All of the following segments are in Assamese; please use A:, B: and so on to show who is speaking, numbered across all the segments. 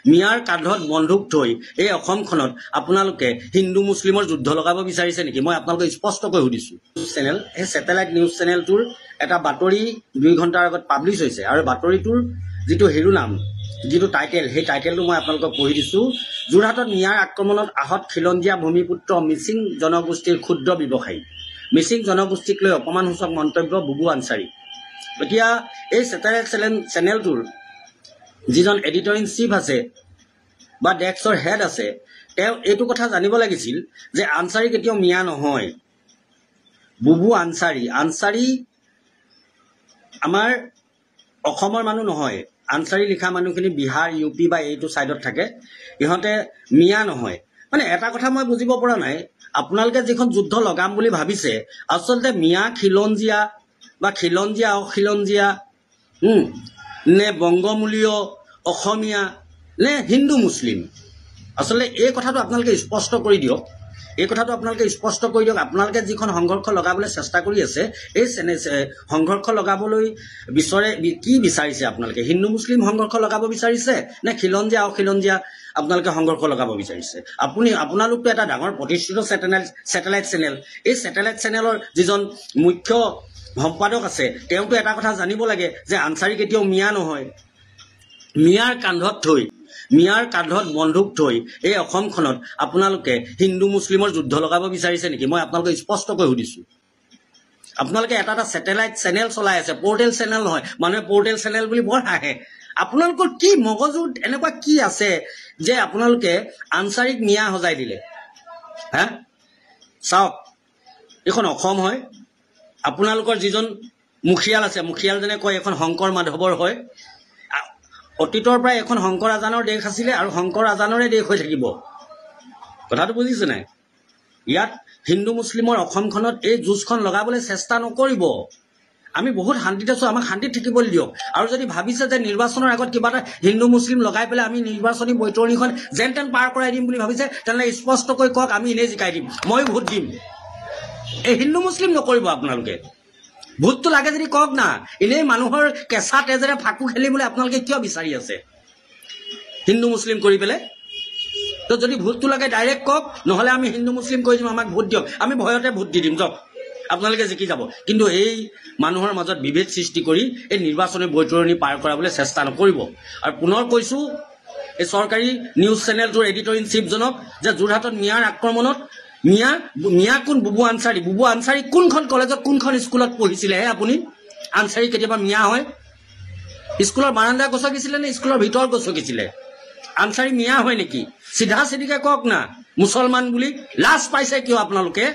A: মিয়াৰ কান্ধত বন্ধুক থৈ এই অসমখনত আপোনালোকে হিন্দু মুছলিমৰ যুদ্ধ লগাব বিচাৰিছে নেকি? মই আপোনালোকক স্পষ্টকৈ সুধিছোঁ। চেনেল এই ছেটেলাইট নিউজ চেনেলটোৰ এটা বাতৰি 2 ঘণ্টাৰ আগত পাব্লিছ হৈছে আৰু বাতৰিটোৰ যিটো শিৰোনাম যিটো টাইটেল সেই টাইটেলটো মই আপোনালোকক পঢ়ি দিছোঁ। যোৰহাটত মিয়াৰ আক্ৰমণত আহত খিলঞ্জীয়া ভূমিপুত্ৰ মিচিং জনগোষ্ঠীৰ ক্ষুদ্ৰ ব্যৱসায়ী। মিচিং জনগোষ্ঠীক লৈ অপমানসূচক মন্তব্য বুবু আনচাৰী। এতিয়া এই ছেটেলাইট চেনেলটোৰ যিজন এডিটৰ ইন চিফ আছে বা ডেস্কৰ হেড আছে তেওঁ এইটো কথা জানিব লাগিছিল যে আনচাৰী কেতিয়াও মিয়া নহয়, বুবু আনচাৰী। আনচাৰী আমাৰ অসমৰ মানুহ নহয়। আনচাৰী লিখা মানুহখিনি বিহাৰ ইউ পি বা এইটো ছাইডত থাকে, ইহঁতে মিয়া নহয়। মানে এটা কথা মই বুজিব পৰা নাই, আপোনালোকে যিখন যুদ্ধ লগাম বুলি ভাবিছে আচলতে মিয়া খিলঞ্জীয়া বা খিলঞ্জীয়া অখিলঞ্জীয়া নে বংগমূলীয় অসমীয়া নে হিন্দু মুছলিম, আচলতে এই কথাটো আপোনালোকে স্পষ্ট কৰি দিয়ক। এই কথাটো আপোনালোকে স্পষ্ট কৰি দিয়ক। আপোনালোকে যিখন সংঘৰ্ষ লগাবলৈ চেষ্টা কৰি আছে এই সংঘৰ্ষ লগাবলৈ কি বিচাৰিছে? আপোনালোকে হিন্দু মুছলিম সংঘৰ্ষ লগাব বিচাৰিছে নে খিলঞ্জীয়া অখিলঞ্জীয়া আপোনালোকে সংঘৰ্ষ লগাব বিচাৰিছে? আপোনালোকতো এটা ডাঙৰ প্ৰতিষ্ঠিত ছেটেলাইট চেনেল। এই ছেটেলাইট চেনেলৰ যিজন মুখ্য সম্পাদক আছে তেওঁতো এটা কথা জানিব লাগে যে আনচাৰী কেতিয়াও মিয়া নহয়। মিয়াৰ কান্ধত বন্ধুক থৈ এই অসমখনত আপোনালোকে হিন্দু মুছলিমৰ যুদ্ধ লগাব বিচাৰিছে নেকি? মই আপোনালোকক স্পষ্টকৈ সুধিছোঁ। আপোনালোকে এটা ছেটেলাইট চেনেল চলাই আছে, পৰ্টেল চেনেল নহয়। মানুহে পৰ্টেল চেনেল বুলি বৰ হাঁহে। আপোনালোকৰ কি মগজুত এনেকুৱা কি আছে যে আপোনালোকে আনচাৰীক মিয়া সজাই দিলে? হা চাওক, এইখন অসম হয়। আপোনালোকৰ যিজন মুখিয়াল আছে, মুখিয়ালজনে কয় এখন শংকৰ মাধৱৰ হয়। অতীতৰ পৰাই এখন শংকৰ আজানৰ দেশ আছিলে আৰু শংকৰ আজানৰে দেশ হৈ থাকিব। কথাটো বুজিছে নাই? ইয়াত হিন্দু মুছলিমৰ অসমখনত এই যুঁজখন লগাবলৈ চেষ্টা নকৰিব। আমি বহুত শান্তিত আছোঁ, আমাক শান্তিত থাকিবলৈ দিয়ক। আৰু যদি ভাবিছে যে নিৰ্বাচনৰ আগত কিবা এটা হিন্দু মুছলিম লগাই পেলাই আমি নিৰ্বাচনী বৈতৰণিখন যেন তেন পাৰ কৰাই দিম বুলি ভাবিছে, তেনেহ'লে স্পষ্টকৈ কওক আমি এনেই জিকাই দিম, ময়ো ভোট দিম। এই হিন্দু মুছলিম নকৰিব আপোনালোকে। ভোটটো লাগে যদি কওক না। এনেই মানুহৰ কেঁচা তেজেৰে ফাকু খেলিবলৈ আপোনালোকে কিয় বিচাৰি আছে হিন্দু মুছলিম কৰি পেলাই? তো যদি ভোটটো লাগে ডাইৰেক্ট কওক, নহ'লে আমি হিন্দু মুছলিম কৰি দিম, আমাক ভোট দিয়ক, আমি ভয়তে ভোট দি দিম, যাওক আপোনালোকে জিকি যাব। কিন্তু এই মানুহৰ মাজত বিভেদ সৃষ্টি কৰি এই নিৰ্বাচনী বৈতৰণি পাৰ কৰাবলৈ চেষ্টা নকৰিব। আৰু পুনৰ কৈছোঁ এই চৰকাৰী নিউজ চেনেলটোৰ এডিটৰ ইন চিফজনক যে যোৰহাটত মিয়াৰ আক্ৰমণত মিয়া কোন? বুবু আনচাৰী। বুবু আনচাৰী কোনখন কলেজত কোনখন স্কুলত পঢ়িছিলেহে আপুনি? আনচাৰী কেতিয়াবা মিয়া হয়? স্কুলৰ বাৰাণ্ডা গছকিছিলে নে স্কুলৰ ভিতৰত গছকিছিলে? আনচাৰী মিয়া হয় নেকি? চিধা চিধিকে কওক না। মুছলমান বুলি লাজ পাইছে কিয় আপোনালোকে?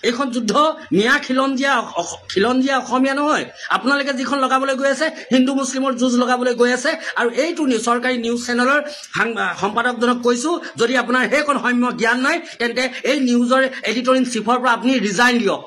A: এইখন যুদ্ধ মিয়া খিলঞ্জীয়া অসমীয়া নহয়। আপোনালোকে যিখন লগাবলৈ গৈ আছে হিন্দু মুছলিমৰ যুঁজ লগাবলৈ গৈ আছে। আৰু এইটো চৰকাৰী নিউজ চেনেলৰ সম্পাদকজনক কৈছোঁ, যদি আপোনাৰ সেইখন সম্য জ্ঞান নাই তেন্তে এই নিউজৰ এডিটৰ ইন চিফৰ পৰা আপুনি ৰিজাইন দিয়ক।